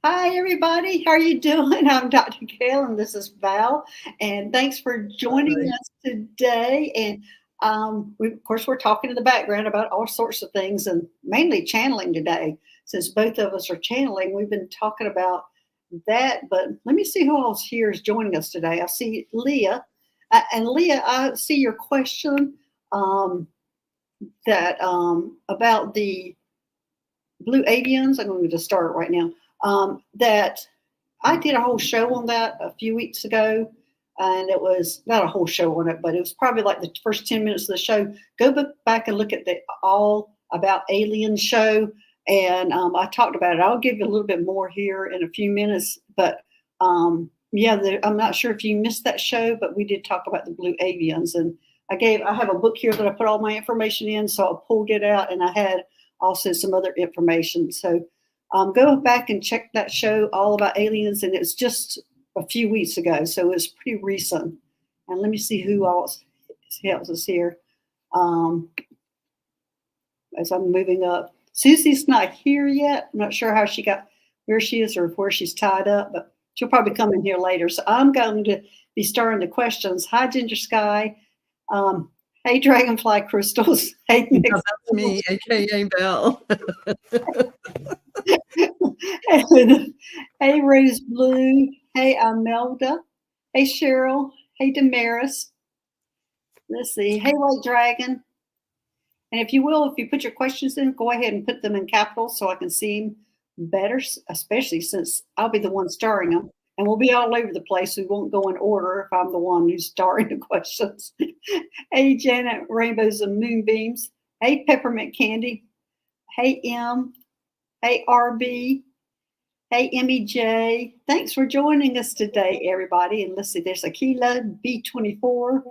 Hi, everybody. How are you doing? I'm Dr. Gail, and this is Val. And thanks for joining Hi. us today. And of course, we're talking in the background about all sorts of things, and mainly channeling today. Since both of us are channeling, we've been talking about that. But let me see who else here is joining us today. I see Leah, and Leah, I see your question um, that about the blue avians. I'm going to just start right now. That I did a whole show on that a few weeks ago, and it was not a whole show on it, but it was probably like the first 10 minutes of the show. Go back and look at the All About Alien show, and I talked about it. I'll give you a little bit more here in a few minutes, but yeah, I'm not sure if you missed that show, but we did talk about the blue avians, and I have a book here that I put all my information in, so I pulled it out, and I had also some other information. So go back and check that show all about aliens, and it's just a few weeks ago, so it's pretty recent. And let me see who else is here. Um, as I'm moving up, Susie's not here yet. I'm not sure how she got where she is or where she's tied up, but she'll probably come in here later. So I'm going to be starting the questions. Hi, Ginger Sky. Hey, Dragonfly Crystals. Hey, Yeah, Nick. that's me, aka Belle. Hey, Rose Blue. Hey, Imelda. Hey, Cheryl. Hey, Damaris. Let's see. Hey, White Dragon. And if you will, if you put your questions in, go ahead and put them in capitals so I can see them better, especially since I'll be the one starring them. And we'll be all over the place. We won't go in order if I'm the one who's starring the questions. Hey, Janet, Rainbows and Moonbeams. Hey, Peppermint Candy. Hey, M. Hey, RB. Hey, MEJ. Thanks for joining us today, everybody. And let's see, there's Aquila, B24,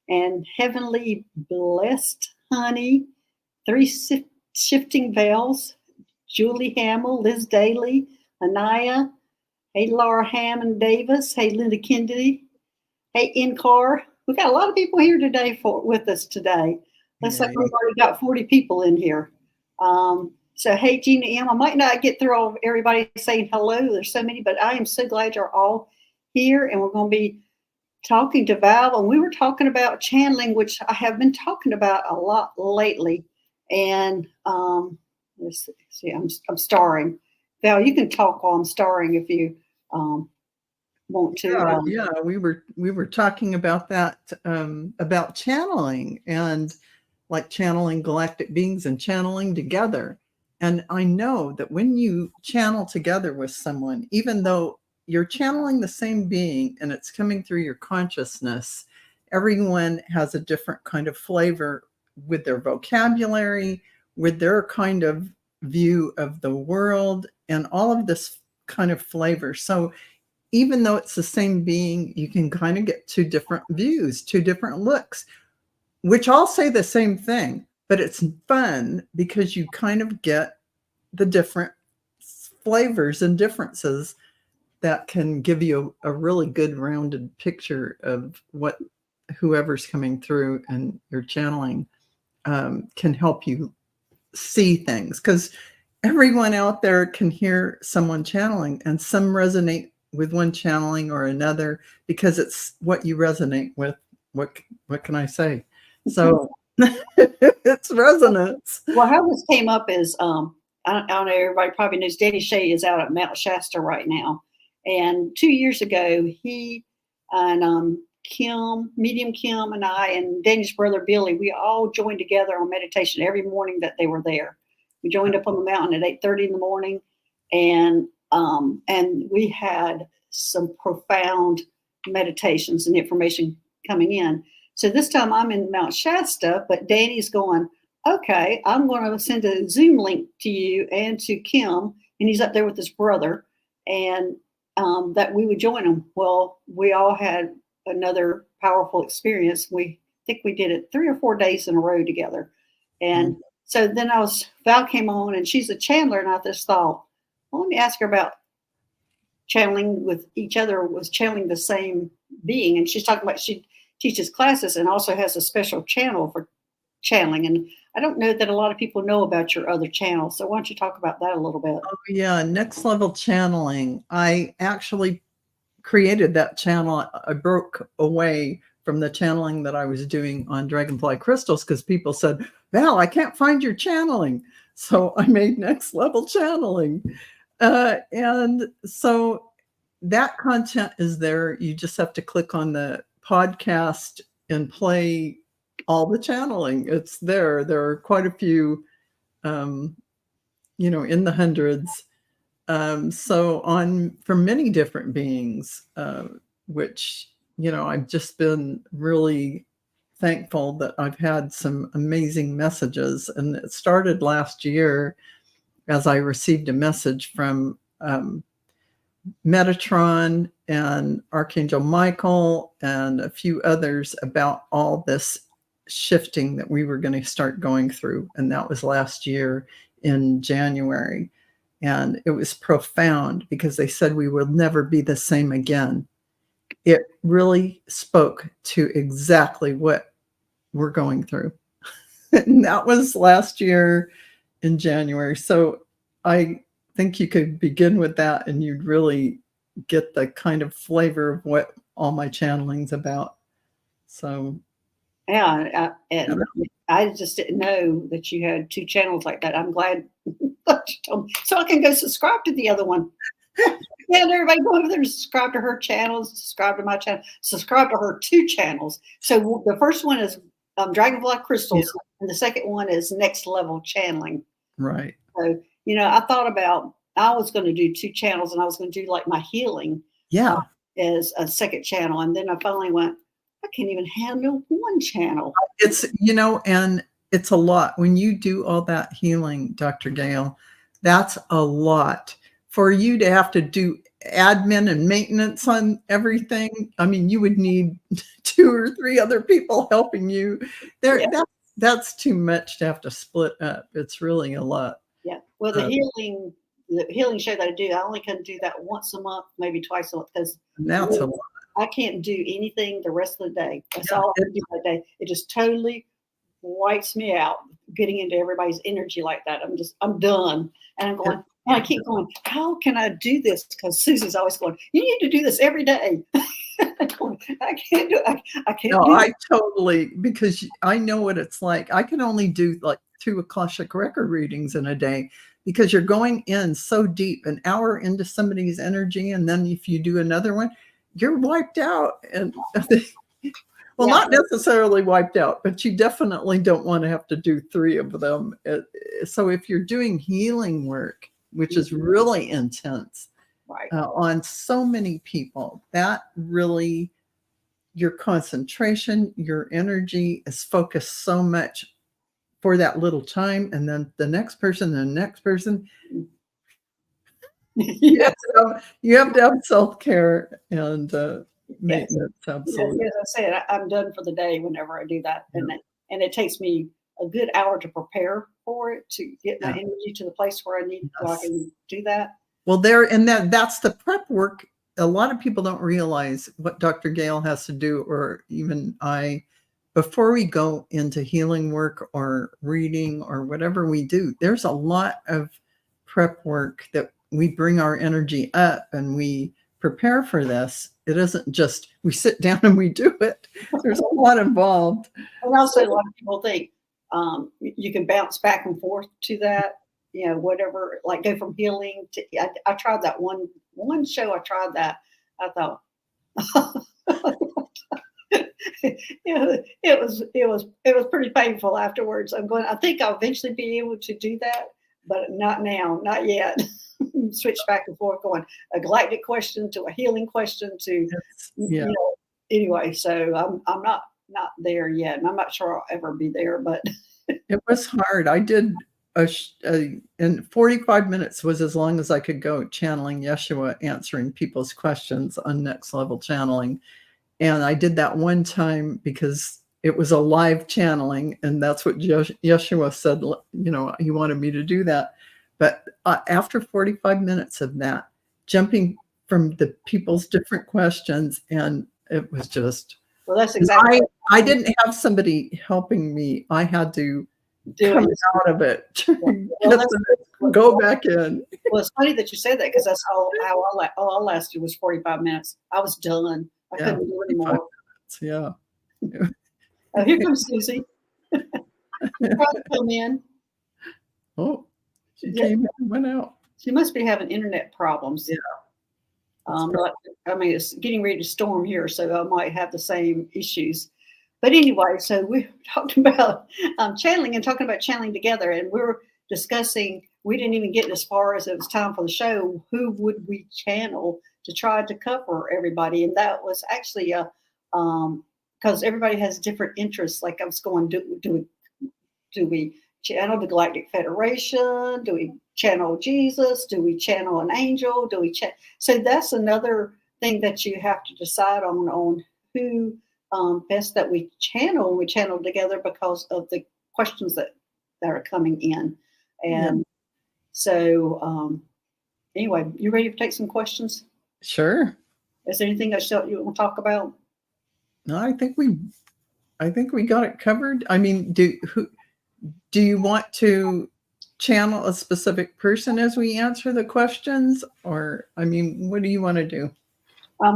and Heavenly Blessed Honey, Three Shifting Veils, Julie Hamill, Liz Daly, Anaya. Hey, Laura Hammond Davis. Hey, Linda Kennedy. Hey, Incar. We got a lot of people here today with us today. Looks like Yay. we've already got 40 people in here. So, hey, Gina M. I might not get through all everybody saying hello. There's so many, but I am so glad you're all here. And we're going to be talking to Val. And we were talking about channeling, which I have been talking about a lot lately. And let's see, I'm starring. Val, you can talk while I'm starring if you want to. Yeah, we were talking about that, about channeling and like channeling galactic beings and channeling together. And I know that when you channel together with someone, even though you're channeling the same being and it's coming through your consciousness, everyone has a different kind of flavor with their vocabulary, with their kind of view of the world, and all of this kind of flavor. So even though it's the same being, you can kind of get two different views, two different looks, which all say the same thing, but it's fun because you kind of get the different flavors and differences that can give you a really good rounded picture of what whoever's coming through and you're channeling can help you see things, because everyone out there can hear someone channeling, and some resonate with one channeling or another because it's what you resonate with. What can I say? So it's resonance. Well, how this came up is I don't know, everybody probably knows Danny Shea is out at Mount Shasta right now. And 2 years ago, he and Medium Kim, and I, and Danny's brother Billy, we all joined together on meditation every morning that they were there. We joined up on the mountain at 8:30 in the morning, and we had some profound meditations and information coming in. So this time I'm in Mount Shasta, but Danny's going, okay, I'm going to send a Zoom link to you and to Kim, and he's up there with his brother, and that we would join him. Well, we all had another powerful experience. We think we did it 3 or 4 days in a row together. And so then Val came on, and she's a channeler, and I just thought, well, let me ask her about channeling with each other, was channeling the same being. And she's talking about she teaches classes and also has a special channel for channeling. And I don't know that a lot of people know about your other channels. So why don't you talk about that a little bit? Oh, yeah. Next level channeling. I actually created that channel. I broke away from the channeling that I was doing on Dragonfly Crystals because people said, Val, I can't find your channeling. So I made next level channeling. And so that content is there. You just have to click on the podcast and play all the channeling. It's there. There are quite a few, in the hundreds. So on from many different beings, which, I've just been really thankful that I've had some amazing messages. And it started last year as I received a message from Metatron and Archangel Michael and a few others about all this shifting that we were going to start going through. And that was last year in January. And it was profound because they said we will never be the same again. It really spoke to exactly what we're going through. And that was last year in January. So I think you could begin with that and you'd really get the kind of flavor of what all my channeling's about. So yeah, and I just didn't know that you had two channels like that. I'm glad that you told me, so I can go subscribe to the other one. Yeah, and everybody go over there and subscribe to her channels, subscribe to my channel, subscribe to her two channels. So the first one is Dragonfly Crystals, and the second one is Next Level Channeling. Right. So, I thought about, I was going to do two channels and I was going to do like my healing as a second channel. And then I finally went, I can't even handle one channel. It's, and it's a lot. When you do all that healing, Dr. Gail, that's a lot. For you to have to do admin and maintenance on everything, I mean, you would need 2 or 3 other people helping you. That's too much to have to split up. It's really a lot. Yeah. Well, the healing show that I do, I only can do that once a month, maybe twice a month, because that's a lot. I can't do anything the rest of the day. That's all I can do that day. It just totally wipes me out getting into everybody's energy like that. I'm done. And I'm going, and I keep going, how can I do this? Because Susie's always going, you need to do this every day. I can't do it. I can't do it. I totally, because I know what it's like. I can only do like 2 Akashic record readings in a day because you're going in so deep, an hour into somebody's energy. And then if you do another one, you're wiped out. And well, not necessarily wiped out, but you definitely don't want to have to do 3 of them. So if you're doing healing work, which is really intense, right, on so many people, that really, your concentration, your energy is focused so much for that little time. And then the next person, you have to have self-care and maintenance. Absolutely. As I said, I'm done for the day whenever I do that. And it takes me a good hour to prepare for it, to get my energy to the place where I need so I can do that. Well, that's the prep work. A lot of people don't realize what Dr. Gail has to do, or even I, before we go into healing work or reading or whatever we do. There's a lot of prep work that we bring our energy up and we prepare for this. It isn't just we sit down and we do it. There's a lot involved. And also, a lot of people think you can bounce back and forth to that, whatever, like go from healing to. I tried that one show. I tried that. I thought, it was pretty painful afterwards. I think I'll eventually be able to do that, but not now, not yet. Switch back and forth, going a galactic question to a healing question to, anyway. So I'm not there yet, and I'm not sure I'll ever be there. But it was hard. I did and 45 minutes was as long as I could go channeling Yeshua, answering people's questions on Next Level Channeling. And I did that one time because it was a live channeling, and that's what Yeshua said, he wanted me to do that. But after 45 minutes of that, jumping from the people's different questions, and it was just, Well, that's exactly. I didn't have somebody helping me. I had to come out of it, go back in. Well, it's funny that you said that because that's all I lasted was 45 minutes. I was done. I couldn't do anymore. Yeah. Oh, here comes Susie. Trying to come in. Oh, she came in and went out. She must be having internet problems. Yeah. I mean, it's getting ready to storm here, so I might have the same issues. But anyway, so we're talking about channeling and talking about channeling together, and we're discussing. We didn't even get as far as it was time for the show. Who would we channel to try to cover everybody? And that was actually because everybody has different interests. Like I was going, do we channel the Galactic Federation? Do we channel Jesus? Do we channel an angel? Do we So that's another thing that you have to decide on who best that we channel. We channel together because of the questions that are coming in. And so anyway, you ready to take some questions? Sure. Is there anything else you want to talk about? No, I think we got it covered. I mean, do you want to channel a specific person as we answer the questions, or I mean, what do you want to do?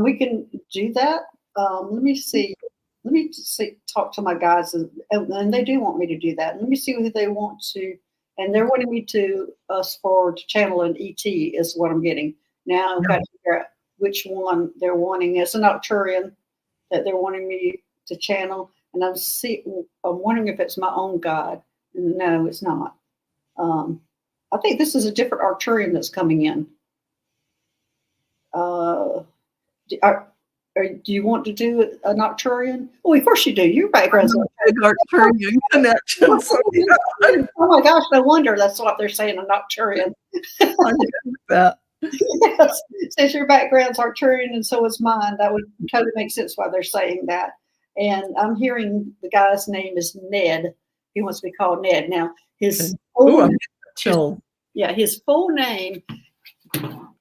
We can do that. Let me see. Talk to my guys, and they do want me to do that. Let me see who they want to, and they're wanting me to channel an ET is what I'm getting. Now I've got to figure out which one they're wanting. It's a Nocturian that they're wanting me to channel, and I'm wondering if it's my own god. No, it's not. I think this is a different Arcturian that's coming in. Do you want to do a Nocturian? Oh, of course you do. Your background's a Arcturian connection. Oh my gosh, no wonder that's what they're saying, a Nocturian. I'm good with that. Yes, since your background's Arcturian and so is mine, that would totally make sense why they're saying that. And I'm hearing the guy's name is Ned. He wants to be called Ned. Now, his full name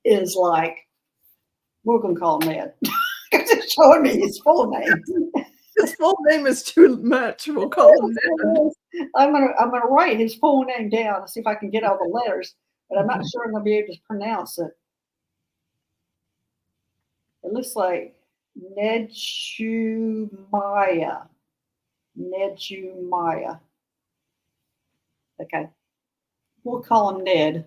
is like, we're going to call him Ned. Because it's showing me his full name. His full name is too much. We'll call him Ned. I'm gonna write his full name down and see if I can get all the letters, but I'm not sure I'm gonna be able to pronounce it. It looks like Nedjumaya. Nedjumaya. Okay. We'll call him Ned.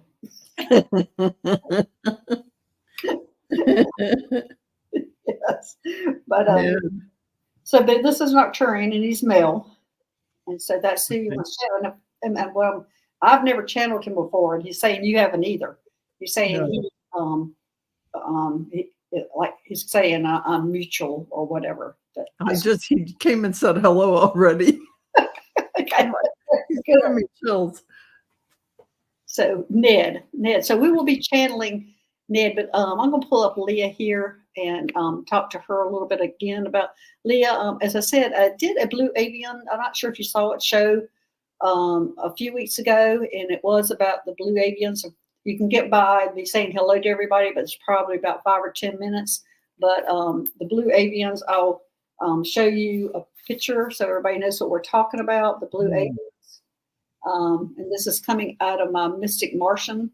Yes. But but this is Nocturian and he's male. And so that's who you want to channel. And well, I've never channeled him before, and he's saying you haven't either. He's saying he's saying I'm mutual or whatever. He came and said hello already. Okay. He's giving me chills. So Ned. So we will be channeling Ned, but I'm going to pull up Leah here and talk to her a little bit again about Leah. As I said, I did a Blue Avian. I'm not sure if you saw it show a few weeks ago, and it was about the Blue Avians. You can get by and be saying hello to everybody, but it's probably about 5 or 10 minutes. But the Blue Avians, I'll show you a picture so everybody knows what we're talking about, the Blue Avians. And this is coming out of my Mystic Martian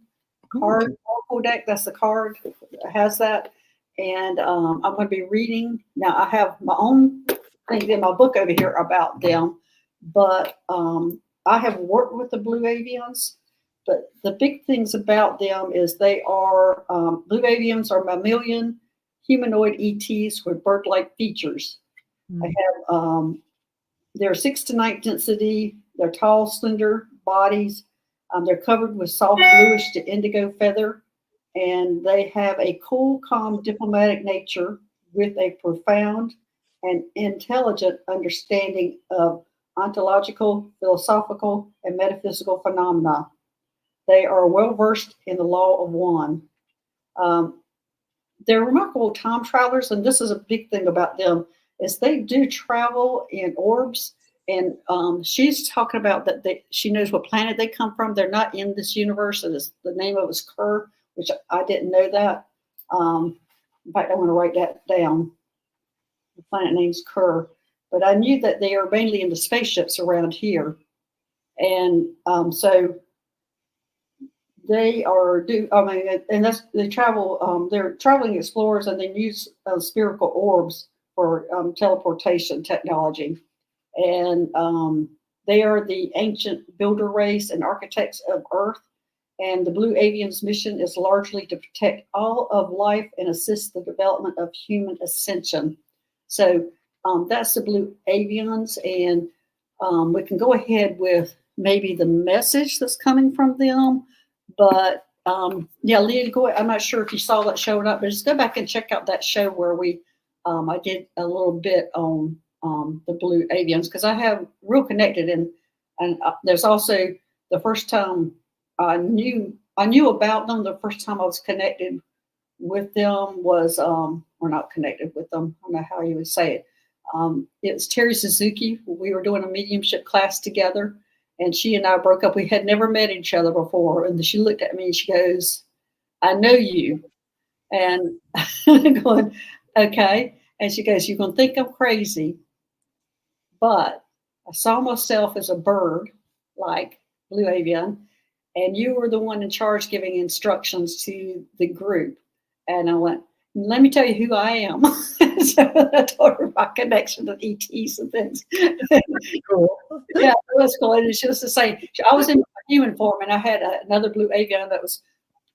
card Oracle deck. That's the card that has that. And I'm going to be reading. Now, I have my own thing in my book over here about them, but I have worked with the Blue Avians. But the big things about them is they are, Blue Avians are mammalian humanoid ETs with bird-like features. They have, they're 6 to 9 density. They're tall, slender bodies. They're covered with soft bluish to indigo feather. And they have a cool, calm, diplomatic nature with a profound and intelligent understanding of ontological, philosophical, and metaphysical phenomena. They are well versed in the law of one. They're remarkable time travelers, and this is a big thing about them, is they do travel in orbs. And she's talking about that she knows what planet they come from. They're not in this universe. And the name of it is Kerr, which I didn't know that. In fact, I want to write that down. The planet name's Kerr. but I knew that they are mainly into spaceships around here. And so they are and they travel. They're traveling explorers, and they use spherical orbs for teleportation technology. And they are the ancient builder race and architects of Earth. And the Blue Avians' mission is largely to protect all of life and assist the development of human ascension. So that's the Blue Avians, and we can go ahead with maybe the message that's coming from them. But yeah, Leah, go ahead. I'm not sure if you saw that show or not, but just go back and check out that show where I did a little bit on the Blue Avians, because I have real connected, and there's also the first time I knew about them. The first time I was connected with them was or not connected with them. I don't know how you would say it. It was Terry Suzuki. We were doing a mediumship class together, and she and I broke up. We had never met each other before, and she looked at me and she goes, "I know you," and I'm going, "Okay." And she goes, "You're gonna think I'm crazy, but I saw myself as a bird, like Blue Avian, and you were the one in charge giving instructions to the group." And I went, "Let me tell you who I am." So I told her my connection to ETs and things. Cool. Yeah, it was cool. And she was the same. I was in human form, and I had another Blue Avian that was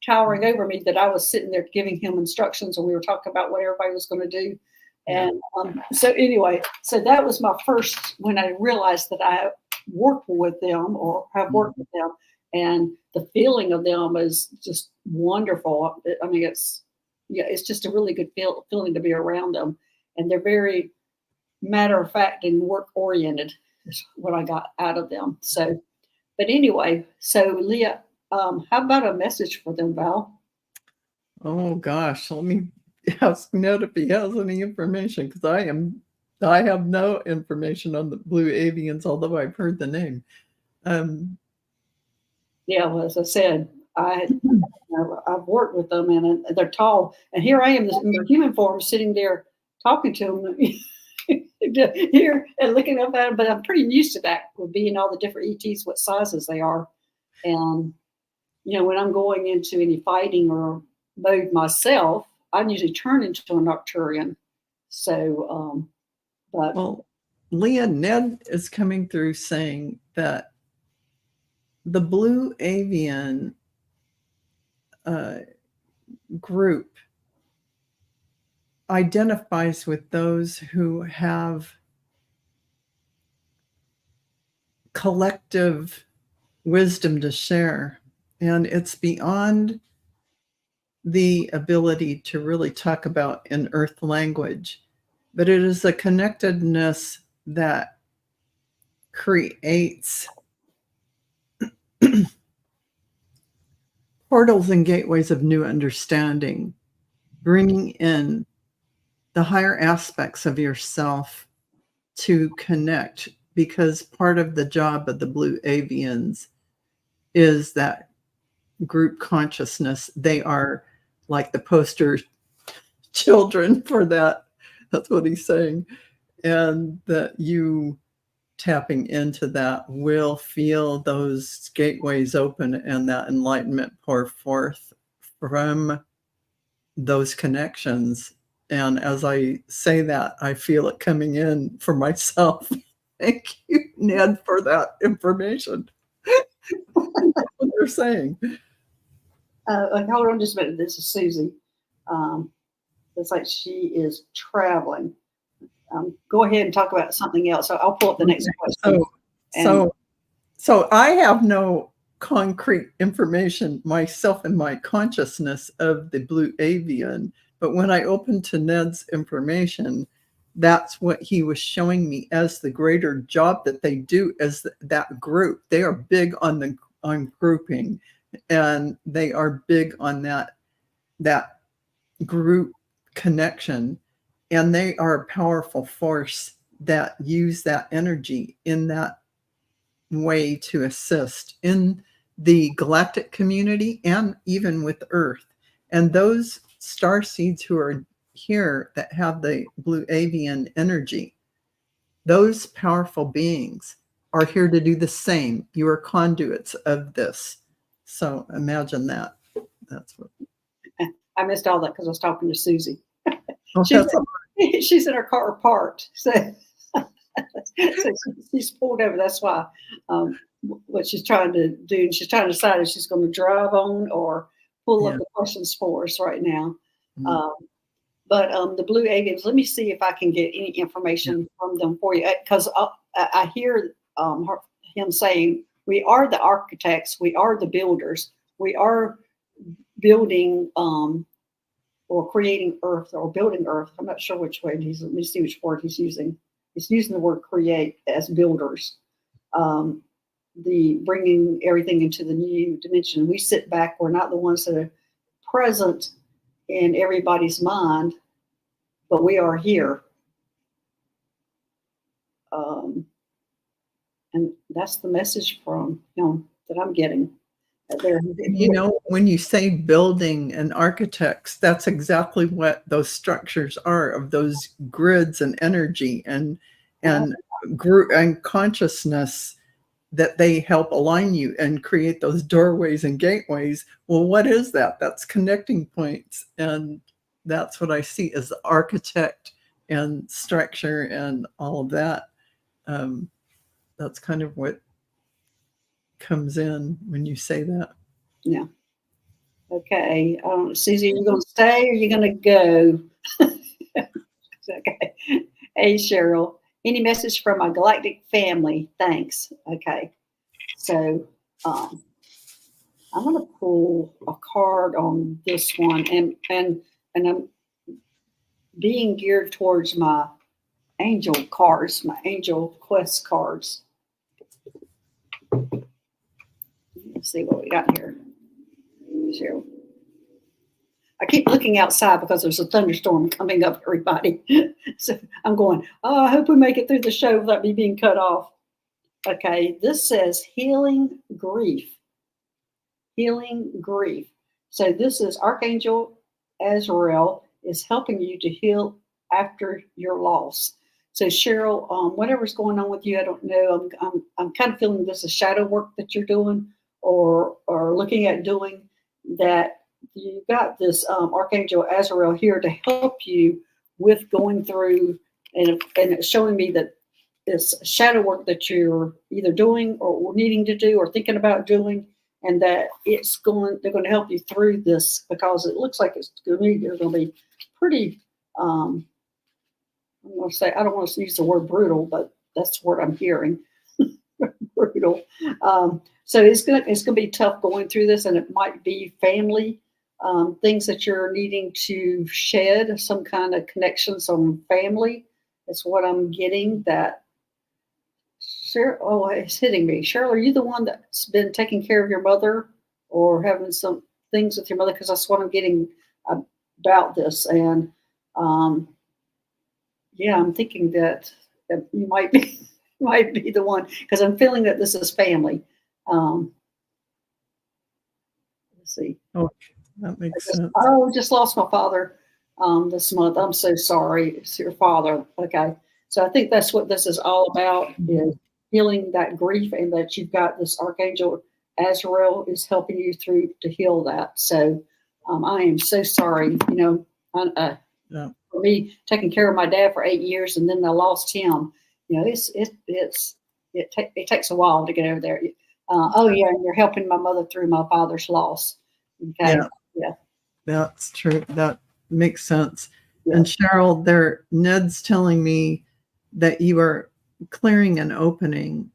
towering over me, that I was sitting there giving him instructions, and we were talking about what everybody was going to do. And so anyway, so that was my first, when I realized that I worked with them or have worked with them, and the feeling of them is just wonderful. I mean, it's just a really good feeling to be around them, and they're very matter of fact and work oriented is what I got out of them. So, but anyway, so Leah, how about a message for them, Val? Oh gosh, let me ask Ned if he has any information, because I have no information on the Blue Avians, although I've heard the name. Yeah, well, as I said, I've worked with them, and they're tall. And here I am in their human form, sitting there talking to them here and looking up at them. But I'm pretty used to that, with being all the different ETs, what sizes they are. And when I'm going into any fighting or mode myself, I usually turn into a Nocturian. So, but well, Leah, Ned is coming through saying that the Blue Avian group identifies with those who have collective wisdom to share, and it's beyond the ability to really talk about in earth language, but it is a connectedness that creates portals and gateways of new understanding, bringing in the higher aspects of yourself to connect, because part of the job of the Blue Avians is that group consciousness. They are like the poster children for that. That's what he's saying. And that you tapping into that will feel those gateways open and that enlightenment pour forth from those connections. And as I say that, I feel it coming in for myself. Thank you, Ned, for that information. That's what they're saying. hold on just a minute. This is Susie. It's like she is traveling. Go ahead and talk about something else. So I'll pull up the next question. So I have no concrete information myself in my consciousness of the Blue Avian, but when I opened to Ned's information, that's what he was showing me as the greater job that they do as that group. They are big on grouping, and they are big on that group connection, and they are a powerful force that use that energy in that way to assist in the galactic community and even with Earth. And those star seeds who are here that have the Blue Avian energy those powerful beings are here to do the same. You are conduits of this. So imagine that. That's what. I missed all that because I was talking to Susie. Oh, She's, that's she's in her car parked. So, she's pulled over. That's why what she's trying to do. And she's trying to decide if she's going to drive on or pull up the questions for us right now. But the Blue Aliens, let me see if I can get any information from them for you. Because I hear him saying, we are the architects, we are the builders, we are building or creating Earth or building Earth. I'm not sure which way let me see which word he's using. He's using the word create as builders. The bringing everything into the new dimension. We sit back. We're not the ones that are present in everybody's mind, but we are here. And that's the message from him that I'm getting. You know, when you say building and architects, that's exactly what those structures are, of those grids and energy and consciousness, that they help align you and create those doorways and gateways. Well, what is that? That's connecting points. And that's what I see as the architect and structure and all of that. That's kind of what comes in when you say that. Yeah. Okay. Susie, are you going to stay or are you going to go? Okay. Hey, Cheryl. Any message from my galactic family? Thanks. Okay. So I'm going to pull a card on this one, and I'm being geared towards my angel cards, my angel quest cards. Let's see what we got here. Cheryl. I keep looking outside because there's a thunderstorm coming up, everybody. So I'm going, I hope we make it through the show without me being cut off. Okay, this says healing grief. Healing grief. So this is Archangel Azrael is helping you to heal after your loss. So Cheryl, whatever's going on with you, I don't know. I'm kind of feeling this is shadow work that you're doing or looking at doing, that you got this Archangel Azrael here to help you with going through, and it's showing me that this shadow work that you're either doing or needing to do or thinking about doing, and that they're going to help you through this, because it looks like it's going to be pretty, I'm going to say, I don't want to use the word brutal, but that's what I'm hearing. Brutal. So it's going to be tough going through this, and it might be family things that you're needing to shed, some kind of connections on family. That's what I'm getting. That Cheryl, oh, it's hitting me. Cheryl, are you the one that's been taking care of your mother or having some things with your mother? Because that's what I'm getting about this. And yeah, I'm thinking that you might be the one, because I'm feeling that this is family. Let's see. Oh, that makes sense. Just lost my father this month. I'm so sorry. It's your father. Okay. So I think that's what this is all about, is healing that grief, and that you've got this Archangel Azrael is helping you through to heal that. So I am so sorry. You know, for me taking care of my dad for 8 years, and then I lost him. You know, it takes a while to get over there. And you're helping my mother through my father's loss. Okay. Yeah. That's true. That makes sense. Yeah. And Cheryl, Ned's telling me that you are clearing and opening.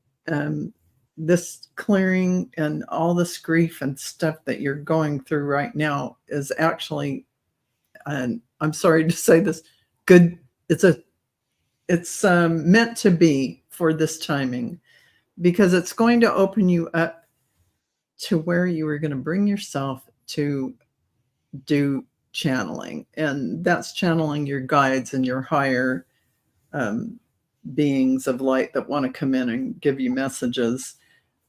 This clearing and all this grief and stuff that you're going through right now is actually, and I'm sorry to say this, good. It's meant to be for this timing, because it's going to open you up to where you are going to bring yourself to do channeling. And that's channeling your guides and your higher beings of light that want to come in and give you messages.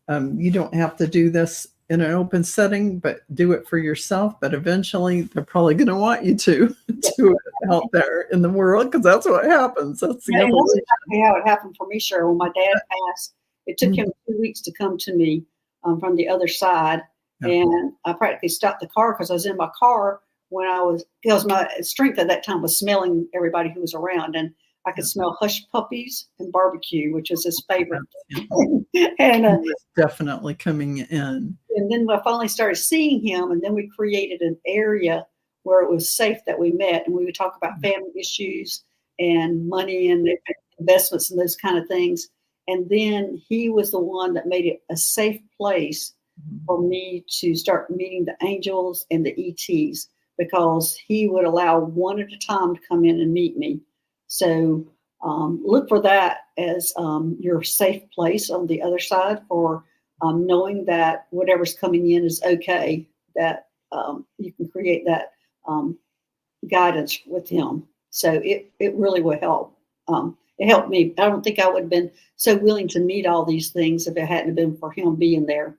You don't have to do this in an open setting, but do it for yourself. But eventually they're probably going to want you to do it out there in the world, because that's what happens. That's the Yeah, and that's evolution. exactly how it happened for me, Cheryl. When my dad passed, it took him 2 weeks to come to me from the other side. Yeah. And I practically stopped the car because I was in my car because my strength at that time was smelling everybody who was around. And I could smell hush puppies and barbecue, which was his favorite. and He was definitely coming in. And then I finally started seeing him, and then we created an area where it was safe that we met, and we would talk about family issues and money and investments and those kind of things. And then he was the one that made it a safe place for me to start meeting the angels and the ETs, because he would allow one at a time to come in and meet me. So look for that as your safe place on the other side for knowing that whatever's coming in is okay, that you can create that guidance with him. So it really will help. It helped me. I don't think I would have been so willing to meet all these things if it hadn't been for him being there.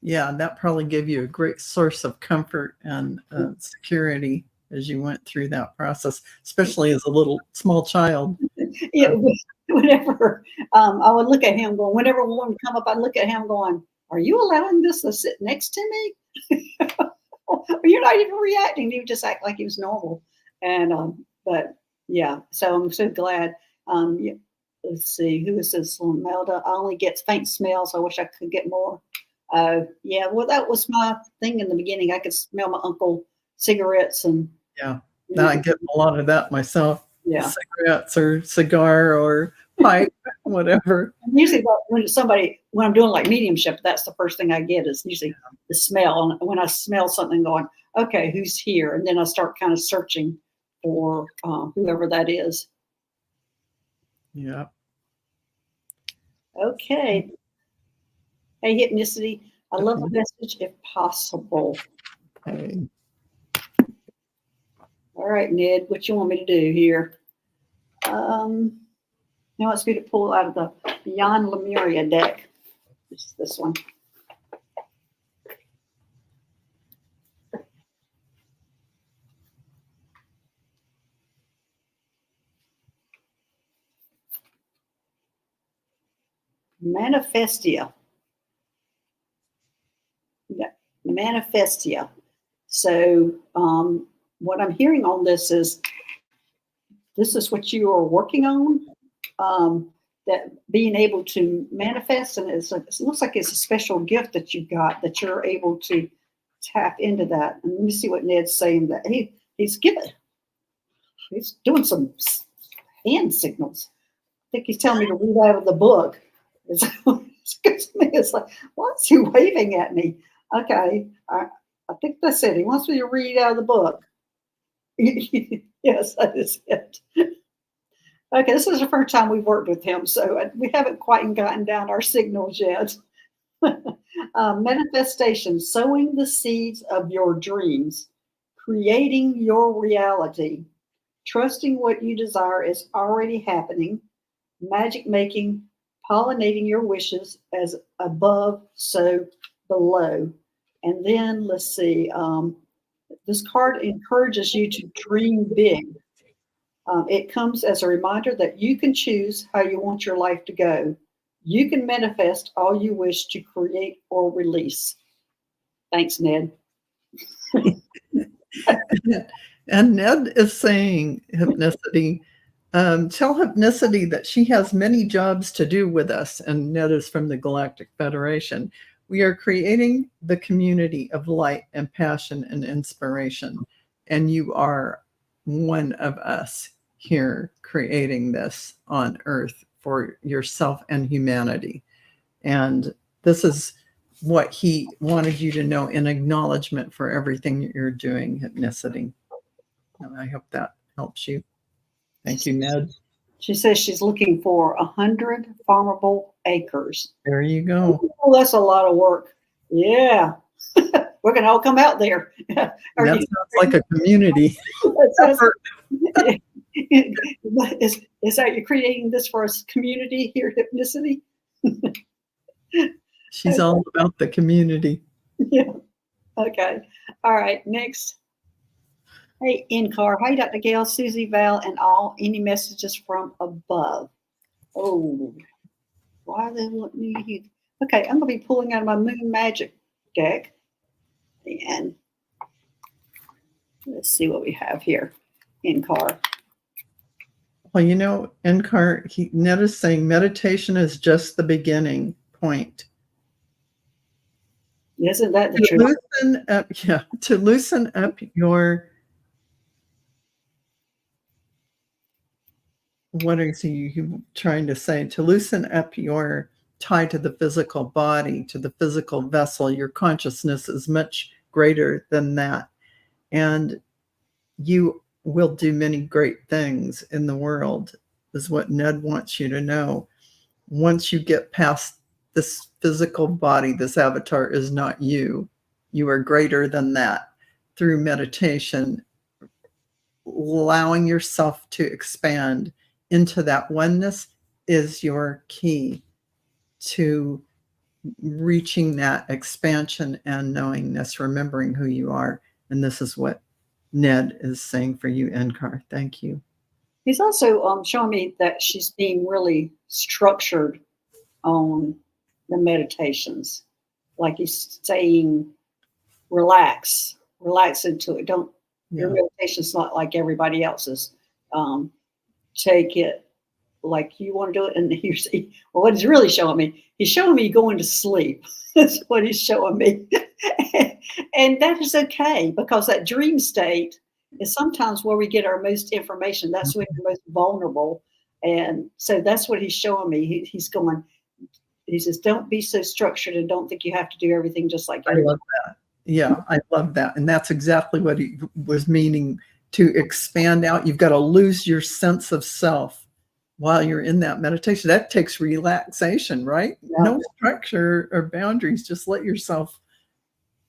Yeah, that probably gave you a great source of comfort and security as you went through that process, especially as a little small child. Yeah, whenever I would look at him going, whenever one would come up, I'd look at him going, "Are you allowing this to sit next to me?" You're not even reacting. He would just act like he was normal. And but yeah, so I'm so glad. Yeah, let's see, who is this? Melda. I only get faint smells. I wish I could get more. Yeah, well, that was my thing in the beginning. I could smell my uncle cigarettes and yeah. Now I get a lot of that myself. Yeah, cigarettes or cigar or pipe, whatever. Usually, when I'm doing like mediumship, that's the first thing I get is usually the smell. And when I smell something, going, okay, who's here? And then I start kind of searching for whoever that is. Yeah. Okay. Hey, Hypnicity, I love the message if possible. Okay. All right, Ned, what you want me to do here? Now let's me to pull out of the Beyond Lemuria deck. This one. Manifestia. Yeah, Manifestia. So what I'm hearing on this is what you are working on, that being able to manifest, and it looks like it's a special gift that you got, that you're able to tap into that. And let me see what Ned's saying, that he's doing some hand signals. I think he's telling me to read out of the book. It's like, why is he waving at me? Okay, I think that's it. He wants me to read out of the book. Yes, that is it. Okay, this is the first time we've worked with him, so we haven't quite gotten down our signals yet. Manifestation, sowing the seeds of your dreams, creating your reality, trusting what you desire is already happening, magic making, pollinating your wishes, as above, so below. And then let's see, this card encourages you to dream big. It comes as a reminder that you can choose how you want your life to go. You can manifest all you wish to create or release. Thanks, Ned. And Ned is saying, Hypnicity, tell Hypnicity that she has many jobs to do with us. And Ned is from the Galactic Federation. We are creating the community of light and passion and inspiration. And you are one of us here creating this on Earth for yourself and humanity. And this is what he wanted you to know in acknowledgement for everything that you're doing, Hypnicity. And I hope that helps you. Thank you, Ned. She says she's looking for 100 farmable acres. There you go. Oh, that's a lot of work. Yeah. We're going to all come out there. That sounds like a community effort. Is that you're creating this for a community here, Hypnicity? She's all about the community. Yeah. Okay. All right. Next. Hey, in-car. Hey, Dr. Gail, Susie, Val, and all. Any messages from above? Oh, why they want me? Okay, I'm going to be pulling out my Moon Magic deck. And let's see what we have here. In-car. Well, you know, in-car, Ned is saying meditation is just the beginning point. Isn't that the truth? Loosen up, yeah, to loosen up your, what are you trying to say? To loosen up your tie to the physical body, to the physical vessel. Your consciousness is much greater than that. And you will do many great things in the world, is what Ned wants you to know. Once you get past this physical body, this avatar is not you. You are greater than that. Through meditation, allowing yourself to expand into that oneness is your key to reaching that expansion and knowingness, remembering who you are. And this is what Ned is saying for you, Nkar. Thank you. He's also showing me that she's being really structured on the meditations. Like he's saying, relax into it. Don't, your meditation's not like everybody else's. Take it like you want to do it. And here's what he's really showing me. He's showing me going to sleep. That's what he's showing me. And that is okay, because that dream state is sometimes where we get our most information. That's when we're most vulnerable. And so that's what he's showing me. He says, don't be so structured and don't think you have to do everything just like everybody. I love that. Yeah, I love that. And that's exactly what he was meaning, to expand out. You've got to lose your sense of self while you're in that meditation. That takes relaxation, right? Yeah. No structure or boundaries. Just let yourself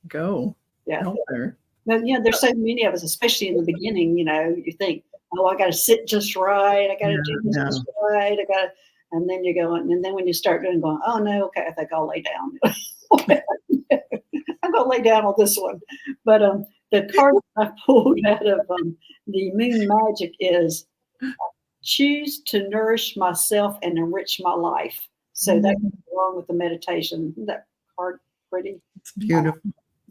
go. Yeah. Out there. But there's so many of us, especially in the beginning, you think, oh, I got to sit just right. I got to do this just right. And then you're going, and then when you start going, oh no, okay, I think I'll lay down. I'm going to lay down on this one. But the card I pulled out of the Moon Magic is choose to nourish myself and enrich my life. So that goes along with the meditation. Isn't that card pretty? It's beautiful.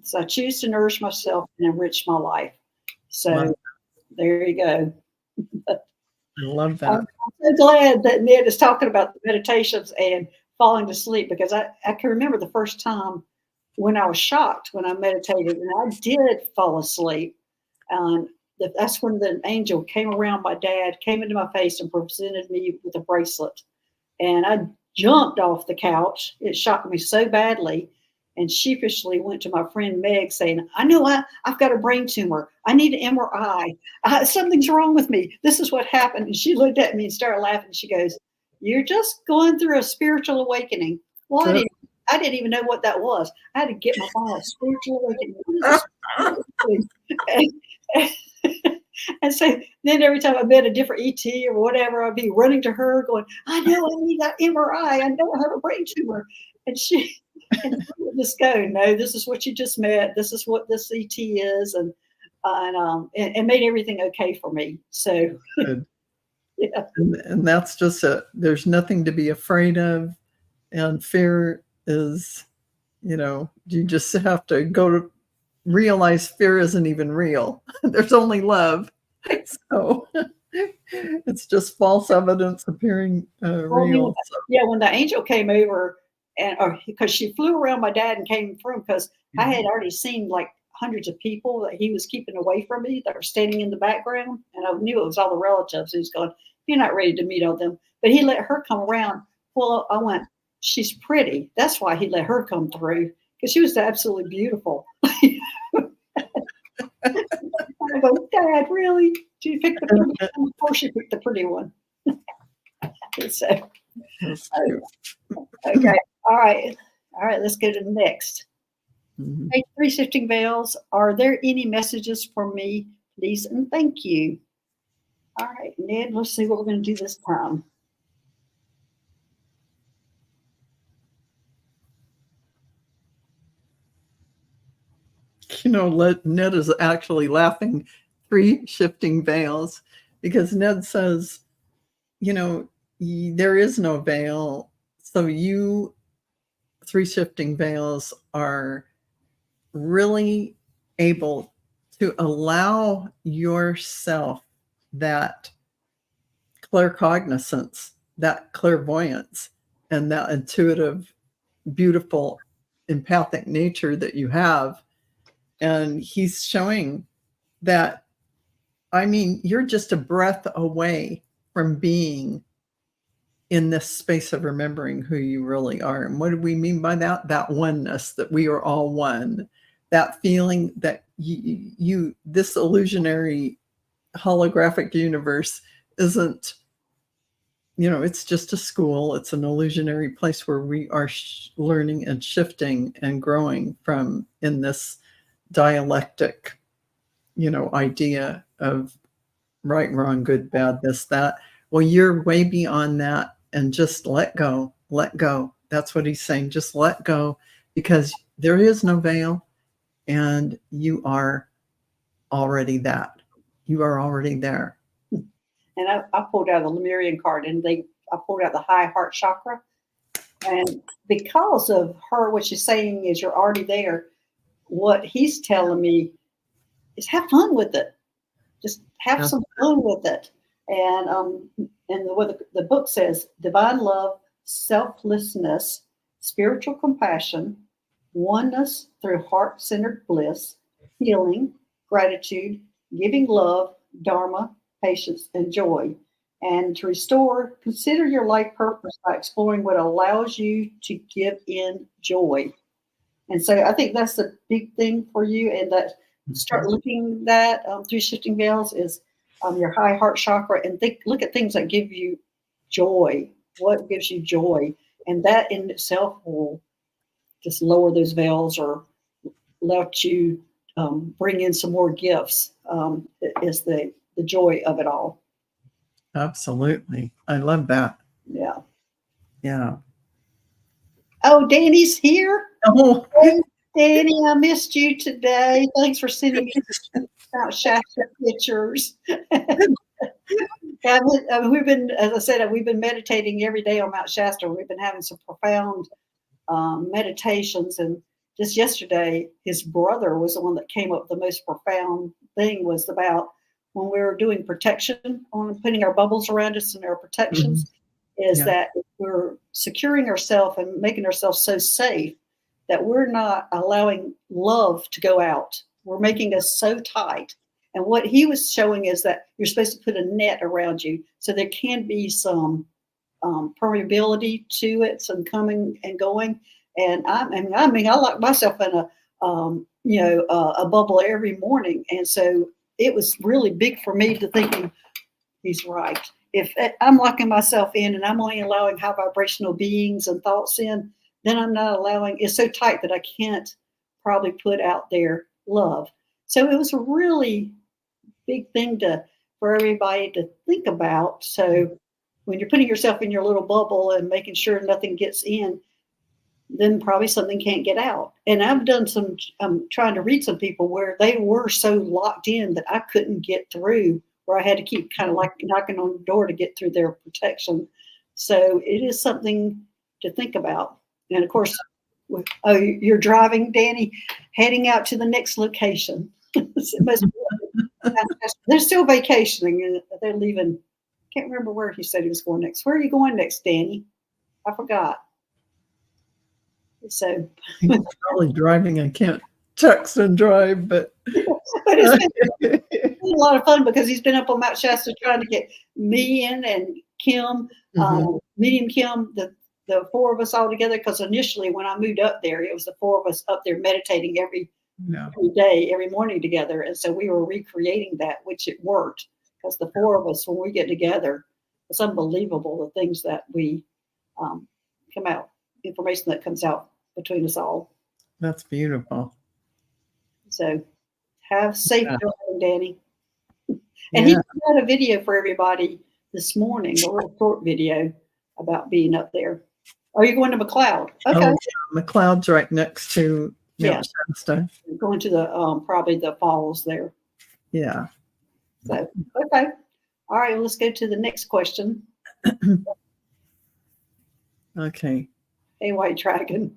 So I choose to nourish myself and enrich my life. So there you go. I love that. I'm so glad that Ned is talking about the meditations and falling to sleep, because I can remember the first time when I was shocked when I meditated and I did fall asleep. That's when the angel came around my dad, came into my face and presented me with a bracelet. And I jumped off the couch. It shocked me so badly, and sheepishly went to my friend Meg saying, I know I've got a brain tumor. I need an MRI. Something's wrong with me. This is what happened. And she looked at me and started laughing. She goes, you're just going through a spiritual awakening. Well, I didn't even know what that was. I had to get my phone, spiritual awakening. And so then every time I met a different ET or whatever, I'd be running to her going, I know I need that MRI. I know I have a brain tumor. And she would just go, no, this is what you just met. This is what this ET is. And made everything okay for me. So, yeah. And that's just there's nothing to be afraid of. And fear is, you just have to go to realize fear isn't even real. There's only love. So it's just false evidence appearing real. Yeah, when the angel came over, because she flew around my dad and came through, because I had already seen like hundreds of people that he was keeping away from me that were standing in the background, and I knew it was all the relatives. He was going, you're not ready to meet all them. But he let her come around. Well, I went, she's pretty. That's why he let her come through, because she was absolutely beautiful. I go, Dad, really? Did you pick the pretty one? Of course you picked the pretty one. So, okay. All right. Let's go to the next. Hey, 3 Shifting Veils. Are there any messages for me, please? And thank you. All right, Ned, let's see what we're going to do this time. Ned is actually laughing, 3 shifting veils, because Ned says, there is no veil. So you 3 shifting veils are really able to allow yourself that claircognizance, that clairvoyance, and that intuitive, beautiful, empathic nature that you have. And he's showing that, you're just a breath away from being in this space of remembering who you really are. And what do we mean by that? That oneness, that we are all one. That feeling that this illusionary holographic universe isn't, it's just a school. It's an illusionary place where we are learning and shifting and growing from in this dialectic, idea of right, wrong, good, bad, this, that. Well, you're way beyond that, and just let go. Let go. That's what he's saying. Just let go, because there is no veil, and you are already that. You are already there. And I pulled out the Lemurian card, and I pulled out the high heart chakra. And because of her, what she's saying is you're already there. What he's telling me is have fun with it. Just have some fun with it. And what the book says, divine love, selflessness, spiritual compassion, oneness through heart-centered bliss, healing, gratitude, giving love, dharma, patience, and joy. And to restore, consider your life purpose by exploring what allows you to give in joy. And so I think that's the big thing for you, and that start looking at through shifting veils is your high heart chakra, and look at things that give you joy. What gives you joy? And that in itself will just lower those veils or let you bring in some more gifts. Is the joy of it all. Absolutely. I love that. Yeah. Yeah. Oh, Danny's here. Oh, hey, Danny, I missed you today. Thanks for sending me Mount Shasta pictures. We've been, as I said, we've been meditating every day on Mount Shasta. We've been having some profound meditations, and just yesterday, his brother was the one that came up with the most profound thing. Was about when we were doing protection on putting our bubbles around us and our protections. Is that we're securing ourselves and making ourselves so safe that we're not allowing love to go out. We're making us so tight. And what he was showing is that you're supposed to put a net around you so there can be some permeability to it, some coming and going. And I lock myself in a bubble every morning. And so it was really big for me to thinking, he's right. If I'm locking myself in and I'm only allowing high vibrational beings and thoughts in, then I'm not allowing, it's so tight that I can't probably put out there love. So it was a really big thing for everybody to think about. So when you're putting yourself in your little bubble and making sure nothing gets in, then probably something can't get out. And I've done I'm trying to read some people where they were so locked in that I couldn't get through, where I had to keep kind of like knocking on the door to get through their protection. So it is something to think about. And of course, you're driving, Danny, heading out to the next location. They're still vacationing, and they're leaving. Can't remember where he said he was going next. Where are you going next, Danny? I forgot. So he's probably driving. I can't text and drive, but it's been a lot of fun because he's been up on Mount Shasta trying to get me in and Kim, me and Kim, the four of us all together. Because initially, when I moved up there, it was the four of us up there meditating every day, every morning together. And so we were recreating that, which it worked, because the four of us, when we get together, it's unbelievable the things that we come out, information that comes out between us all. That's beautiful. So have safe driving, Danny. And he had a video for everybody this morning, a little short video about being up there. Are you going to McLeod? Okay. McLeod's right next to Yeah, Mount Shasta. going to the probably the falls there. Yeah. So okay, all right. Let's go to the next question. Okay. Hey, White Dragon,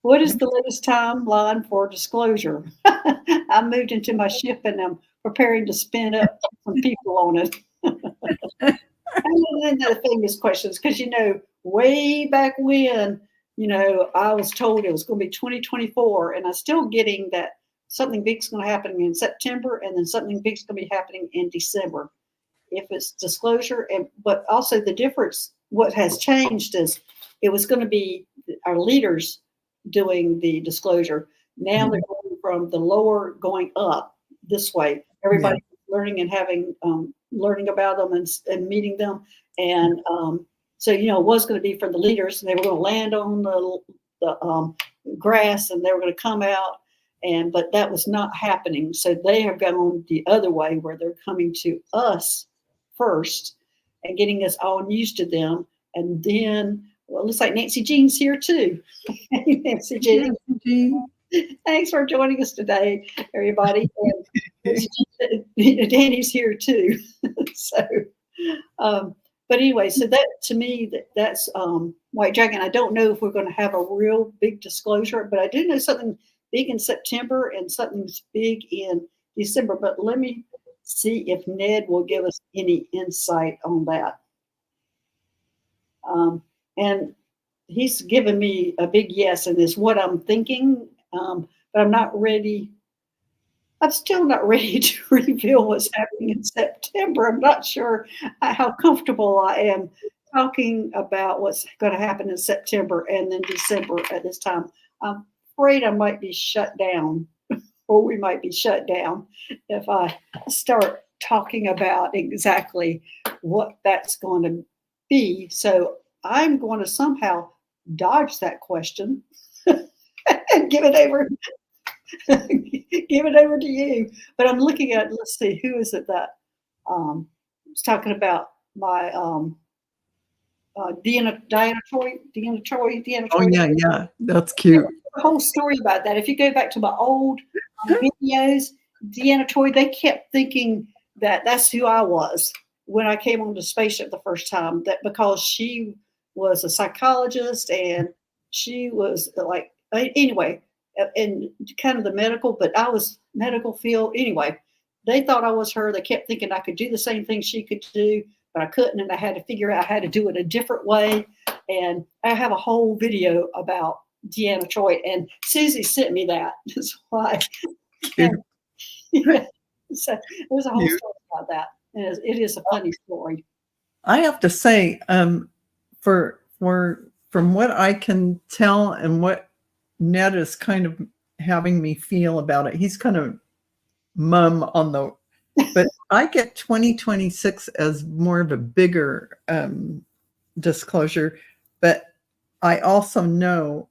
what is the latest timeline for disclosure? I moved into my ship and I'm preparing to spin up some people on it. And then the famous questions, because way back when, I was told it was going to be 2024, and I'm still getting that something big's going to happen in September, and then something big's going to be happening in December. If it's disclosure, but also the difference, what has changed is it was going to be our leaders doing the disclosure. Now they're going from the lower going up this way. Everybody learning and having learning about them and meeting them, and so it was going to be from the leaders, and they were going to land on the grass, and they were going to come out, but that was not happening. So they have gone the other way, where they're coming to us first and getting us all used to them, and then it looks like Nancy Jean's here too. Nancy Jean. Thanks for joining us today, everybody. And Danny's here too. So, but anyway, so that to me, that's White Dragon. I don't know if we're going to have a real big disclosure, but I do know something big in September and something's big in December. But let me see if Ned will give us any insight on that. And he's given me a big yes, and is what I'm thinking. But I'm not ready. I'm still not ready to reveal what's happening in September. I'm not sure how comfortable I am talking about what's going to happen in September and then December at this time. I'm afraid I might be shut down, or we might be shut down if I start talking about exactly what that's going to be. So I'm going to somehow dodge that question and give it over to you. But I'm looking at, let's see, who is it that was talking about my Diana Troy. Oh yeah, that's cute. The whole story about that. If you go back to my old videos, Deanna Troy, they kept thinking that that's who I was when I came on the spaceship the first time, that because she was a psychologist and she was like, anyway, in kind of the medical, but I was medical field. Anyway, they thought I was her. They kept thinking I could do the same thing she could do, but I couldn't. And I had to figure out how to do it a different way. And I have a whole video about Deanna Troy, and Susie sent me that. That's why. And, yeah, so there's a whole story about that. And it is a funny story. I have to say, from what I can tell and what Ned is kind of having me feel about it, he's kind of mum on the, but I get 2026 as more of a bigger disclosure. But I also know,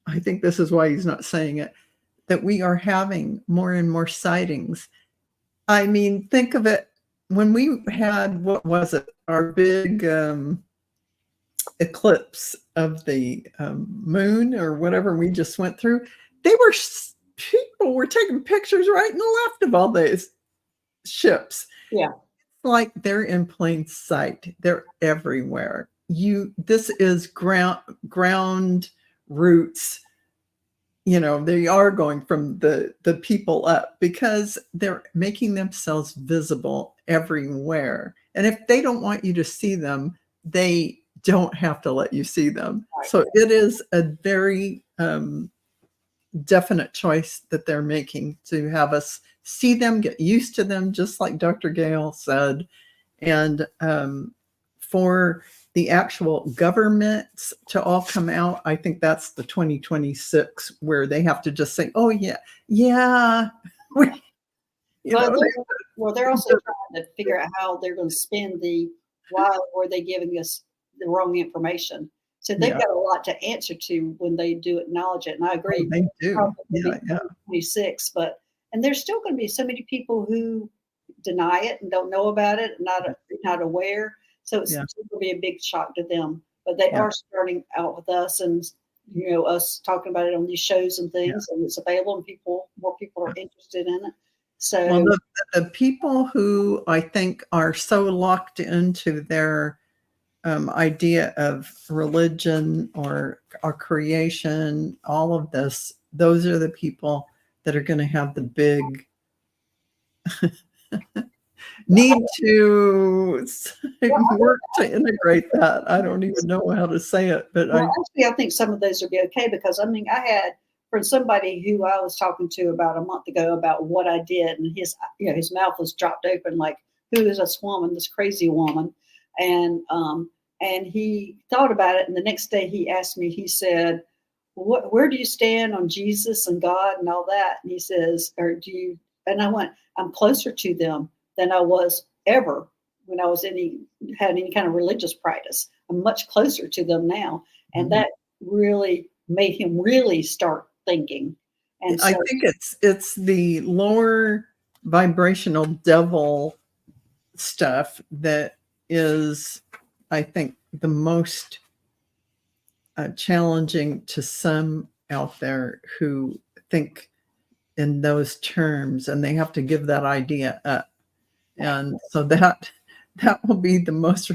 I think this is why he's not saying it, that we are having more and more sightings. I mean, think of it, when we had, what was it, our big eclipse of the moon or whatever we just went through, people were taking pictures right and left of all these ships. Yeah. Like they're in plain sight. They're everywhere. This is ground roots. They are going from the people up because they're making themselves visible everywhere. And if they don't want you to see them, they don't have to let you see them. Right. So it is a very definite choice that they're making to have us see them, get used to them, just like Dr. Gail said. And for the actual governments to all come out, I think that's the 2026 where they have to just say, oh yeah. They're also trying to figure out how they're going to spend why were they giving us the wrong information. So they've got a lot to answer to when they do acknowledge it. And I agree. They do. Yeah. 26, and there's still going to be so many people who deny it and don't know about it, not aware. So it's still going to be a big shock to them. But they are starting out with us, and us talking about it on these shows and things, and it's available, and more people are interested in it. So, well, the people who I think are so locked into their idea of religion or creation, all of this, those are the people that are going to have the big need to work to integrate that. I don't even know how to say it, but actually, I think some of those will be okay, because I mean, I had from somebody who I was talking to about a month ago about what I did, and his mouth was dropped open like, who is this woman, this crazy woman, and he thought about it, and the next day he asked me, he said, where do you stand on Jesus and God and all that? And he says, or do you? And I went, I'm closer to them than I was ever when I was had any kind of religious practice. I'm much closer to them now. And that really made him really start thinking. And so, I think it's the lower vibrational devil stuff that is, I think, the most challenging to some out there who think in those terms, and they have to give that idea up. And so that will be the most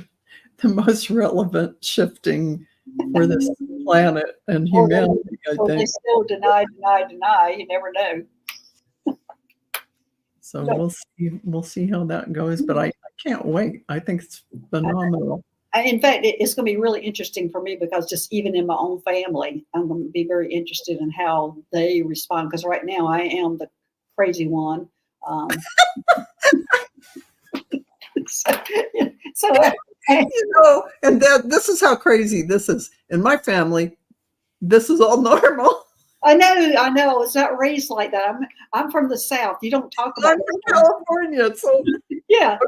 relevant shifting for this planet and humanity, I think. They still deny. You never know. So we'll see how that goes, but I can't wait. I think it's phenomenal. In fact, it's going to be really interesting for me, because just even in my own family, I'm going to be very interested in how they respond, because right now I am the crazy one. And this is how crazy this is. In my family, this is all normal. I know. It's not raised like that. I'm from the South. You don't talk about. I'm from California, so yeah,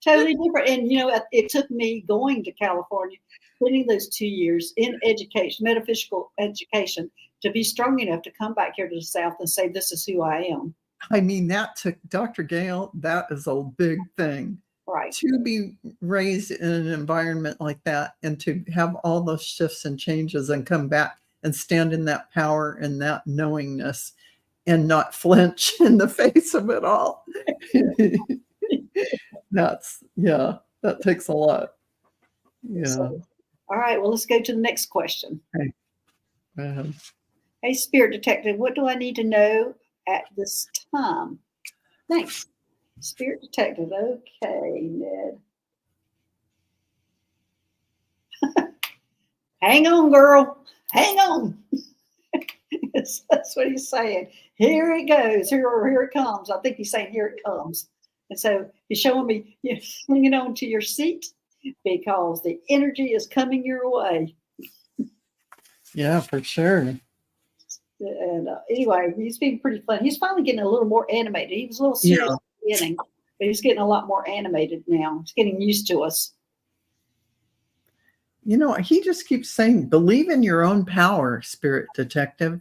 totally different. And it took me going to California, spending those 2 years in education, metaphysical education, to be strong enough to come back here to the South and say, this is who I am. I mean, that took Dr. Gail. That is a big thing. Right. To be raised in an environment like that, and to have all those shifts and changes and come back and stand in that power and that knowingness and not flinch in the face of it all. That takes a lot. Yeah. So, all right. Well, let's go to the next question. Okay. Hey, Spirit Detective, what do I need to know at this time? Thanks. Spirit Detective. Okay, Ned. Hang on, girl. Hang on. That's what he's saying. Here it goes. Here it comes. I think he's saying here it comes. And so he's showing me hanging on to your seat, because the energy is coming your way. Yeah, for sure. And anyway, he's being pretty fun. He's finally getting a little more animated. He was a little serious at the beginning, but he's getting a lot more animated now. He's getting used to us. He just keeps saying, believe in your own power, Spirit Detective.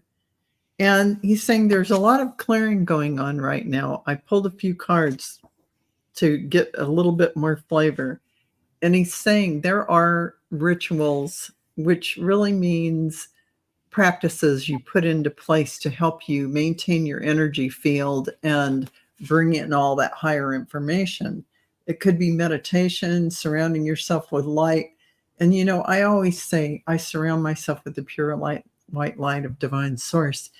And he's saying there's a lot of clearing going on right now. I pulled a few cards to get a little bit more flavor. And he's saying there are rituals, which really means practices you put into place to help you maintain your energy field and bring in all that higher information. It could be meditation, surrounding yourself with light. And, I always say I surround myself with the pure white light of divine source.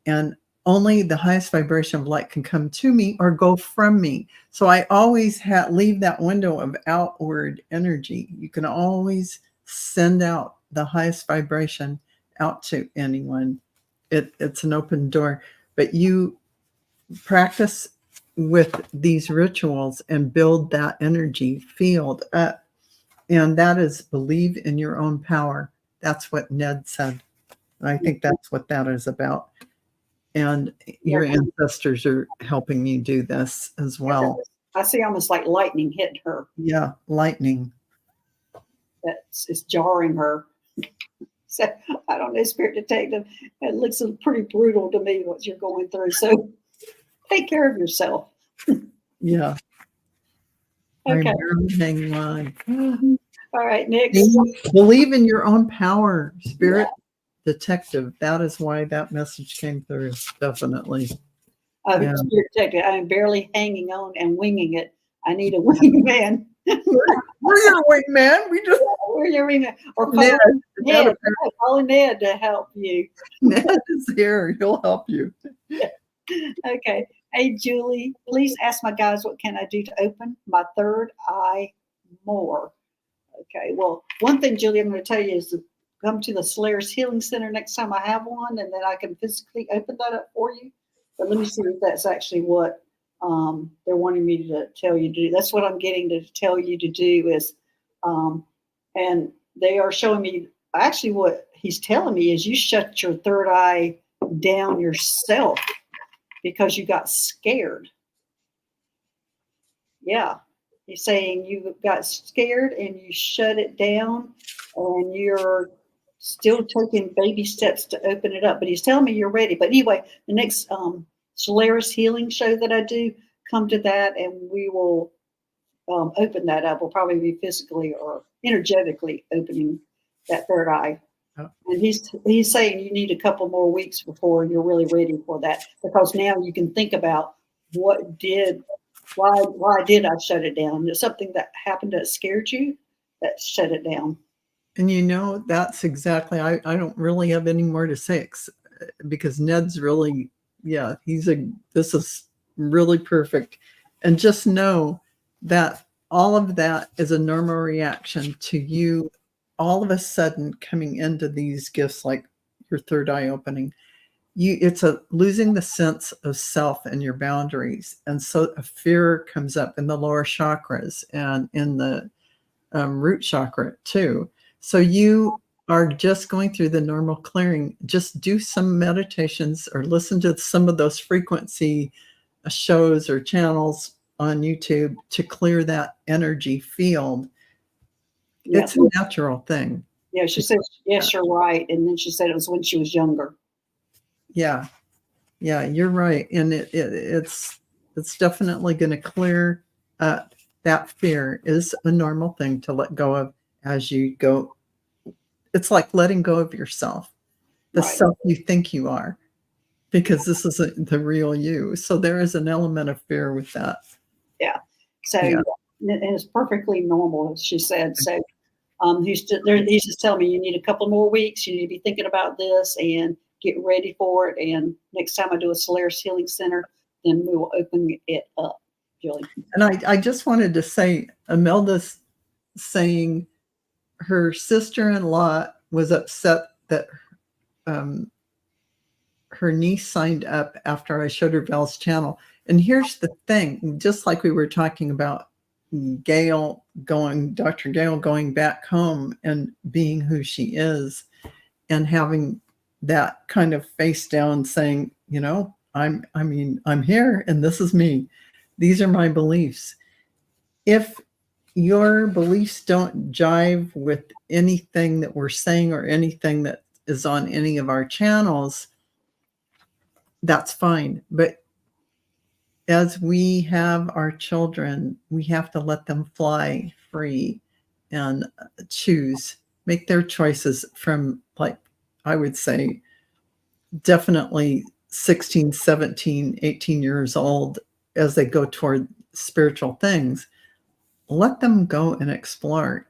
And only the highest vibration of light can come to me or go from me. So I always leave that window of outward energy. You can always send out the highest vibration out to anyone. It's an open door. But you practice with these rituals and build that energy field up. And that is believe in your own power. That's what Ned said. And I think that's what that is about. And your ancestors are helping you do this as well. I see almost like lightning hitting her. Yeah, lightning. It's jarring her. So I don't know, Spirit Detective. It looks pretty brutal to me what you're going through. So take care of yourself. Yeah. Okay. I'm hanging on. All right, Nick. Believe in your own power, Spirit detective. That is why that message came through. Definitely. Yeah. Spirit detective. I'm barely hanging on and winging it. I need a wingman. We're your wingman. We just We're your wingman. Or call Ned. Ned. Call Ned to help you. Ned is here. He'll help you. Okay. Hey, Julie, please ask my guys what can I do to open my third eye more. Okay. Well, one thing, Julie, I'm going to tell you is to come to the Slayers Healing Center next time I have one, and then I can physically open that up for you. But let me see if that's actually what they're wanting me to tell you to do. That's what I'm getting to tell you to do is, and they are showing me actually what he's telling me is you shut your third eye down yourself because you got scared. Yeah. He's saying you got scared and you shut it down and you're still taking baby steps to open it up. But he's telling me you're ready. But anyway, the next Solaris Healing show that I do, come to that and we will open that up. We'll probably be physically or energetically opening that third eye. Oh. And he's saying you need a couple more weeks before you're really ready for that, because now you can think about why did I shut it down? There's something that happened that scared you that shut it down. And that's exactly, I don't really have any more to say because Ned's really, this is really perfect. And just know that all of that is a normal reaction to you all of a sudden coming into these gifts like your third eye opening. It's losing the sense of self and your boundaries. And so a fear comes up in the lower chakras and in the root chakra too. So you are just going through the normal clearing. Just do some meditations or listen to some of those frequency shows or channels on YouTube to clear that energy field. Yeah. It's a natural thing. Yeah, she said, yes, you're right. And then she said it was when she was younger. Yeah, you're right. And it's definitely going to clear that fear is a normal thing to let go of as you go. It's like letting go of yourself, the self you think you are, because this isn't the real you. So there is an element of fear with that. Yeah. So and it's perfectly normal, as she said. So he's just telling me you need a couple more weeks. You need to be thinking about this and get ready for it. And next time I do a Solaris Healing Center, then we will open it up, Julie. And I just wanted to say, Imelda's saying her sister-in-law was upset that her niece signed up after I showed her Val's channel. And here's the thing, just like we were talking about Dr. Gail going back home and being who she is and having that kind of face down saying, I'm here and this is me. These are my beliefs. If your beliefs don't jive with anything that we're saying or anything that is on any of our channels, that's fine. But as we have our children, we have to let them fly free and make their choices from, like, I would say, definitely 16, 17, 18 years old as they go toward spiritual things. Let them go and explore.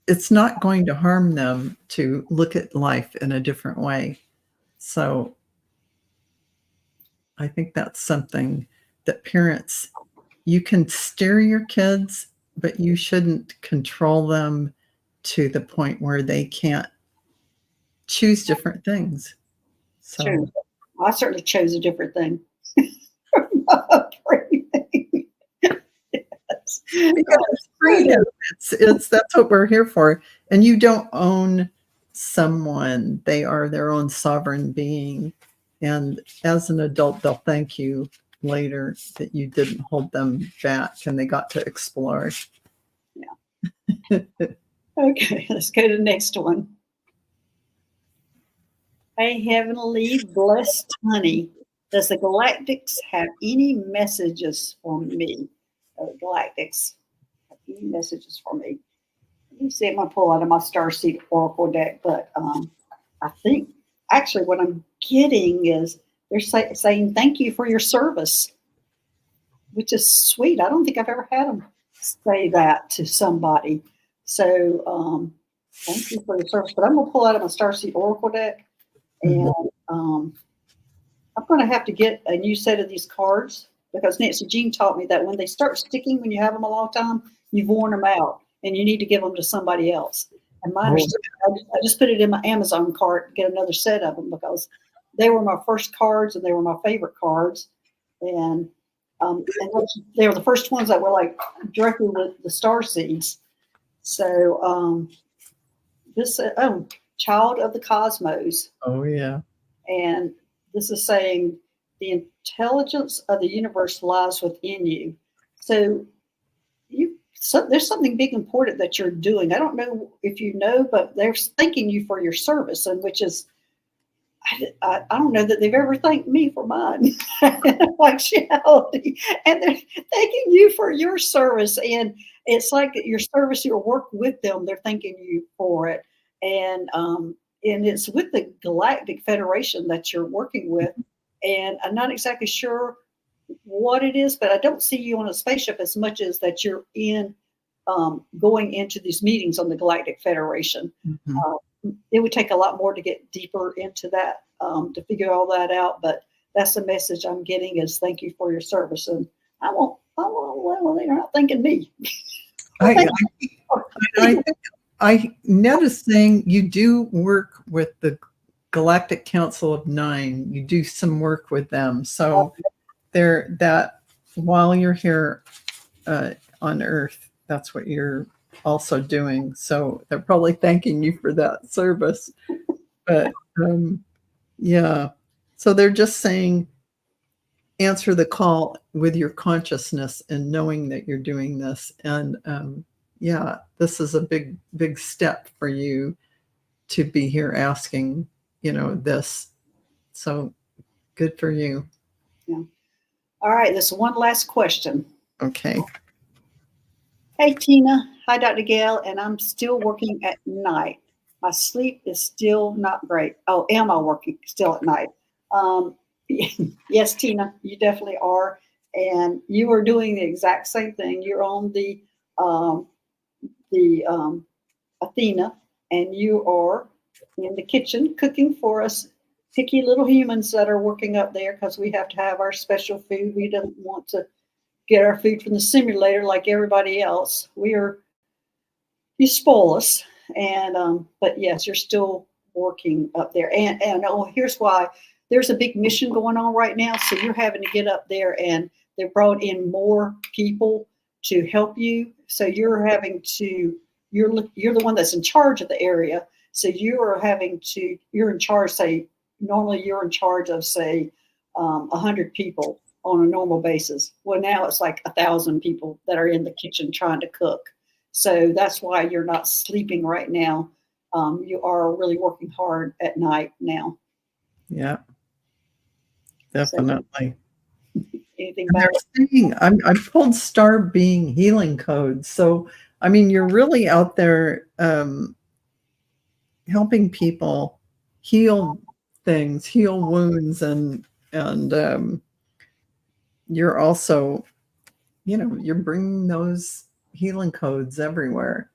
It's not going to harm them to look at life in a different way. So I think that's something that parents, you can steer your kids, but you shouldn't control them to the point where they can't choose different things. So true. I certainly chose a different thing. Because it's freedom. That's what we're here for. And you don't own someone. They are their own sovereign being. And as an adult, they'll thank you later that you didn't hold them back and they got to explore. Yeah. Okay, let's go to the next one. Hey, heavenly blessed honey, does the Galactics have any messages for me? Galactics have any messages for me? Let me see if I pull out of my Starseed Oracle deck, but I think actually what I'm getting is they're saying thank you for your service, which is sweet. I don't think I've ever had them say that to somebody. So thank you for your service. But I'm going to pull out of my Starseed Oracle deck, and I'm going to have to get a new set of these cards because Nancy Jean taught me that when they start sticking, when you have them a long time, you've worn them out and you need to give them to somebody else. And mine are I just put it in my Amazon cart to get another set of them because they were my first cards and they were my favorite cards. And they were the first ones that were like directly with the star seeds. So this, Child of the Cosmos. Oh, yeah. And this is saying the intelligence of the universe lies within you. So there's something big important that you're doing. I don't know if you know, but they're thanking you for your service, and which is, I don't know that they've ever thanked me for mine, actuality. And they're thanking you for your service. And it's like your service, your work with them, they're thanking you for it. And it's with the Galactic Federation that you're working with. And I'm not exactly sure what it is, but I don't see you on a spaceship as much as that you're in going into these meetings on the Galactic Federation. It would take a lot more to get deeper into that, to figure all that out. But that's the message I'm getting is thank you for your service. And well, they're not thanking me. I noticed saying you do work with the Galactic Council of Nine. You do some work with them. So that while you're here on Earth, that's what you're also doing. So they're probably thanking you for that service. But yeah, so they're just saying answer the call with your consciousness and knowing that you're doing this. And yeah, this is a big step for you to be here asking, this. So good for you. Yeah. All right. This one last question. Okay. Hey, Tina. Hi, Dr. Gail. And I'm still working at night. My sleep is still not great. Oh, am I working still at night? Yes, Tina, you definitely are. And you are doing the exact same thing. You're on the Athena, and you are in the kitchen cooking for us picky little humans that are working up there because we have to have our special food. We don't want to get our food from the simulator like everybody else. You spoil us. And but yes, you're still working up there. And here's why. There's a big mission going on right now. So you're having to get up there, and they brought in more people to help you. So you're having to, you're the one that's in charge of the area. So you're in charge, say, normally you're in charge of, say, 100 people on a normal basis. Well, now it's like 1,000 people that are in the kitchen trying to cook. So that's why you're not sleeping right now. You are really working hard at night now. Yeah, definitely. So, anything about I pulled star being healing codes. So, I mean, you're really out there helping people heal things, heal wounds, and you're also, you're bringing those healing codes everywhere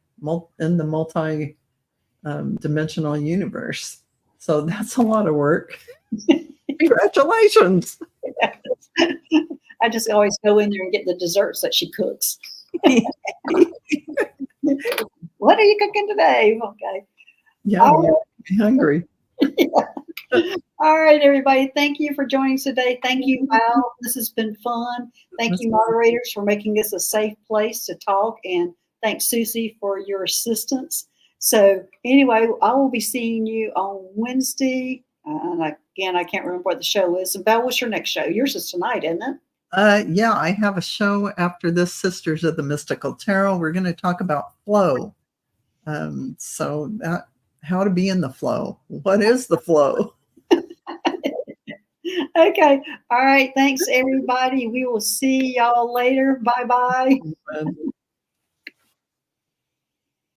in the multi-dimensional universe. So that's a lot of work. Congratulations. I just always go in there and get the desserts that she cooks. What are you cooking today? Okay. Yeah, I'm hungry. Yeah. All right, everybody. Thank you for joining us today. Thank you, Al. This has been fun. Thank you, moderators, for making this a safe place to talk. And thanks, Susie, for your assistance. So anyway, I will be seeing you on Wednesday. And again, I can't remember what the show is. And Val, what's your next show? Yours is tonight, isn't it? Yeah, I have a show after this, Sisters of the Mystical Tarot. We're going to talk about flow. So that, how to be in the flow. What is the flow? Okay. All right. Thanks, everybody. We will see y'all later. Bye-bye.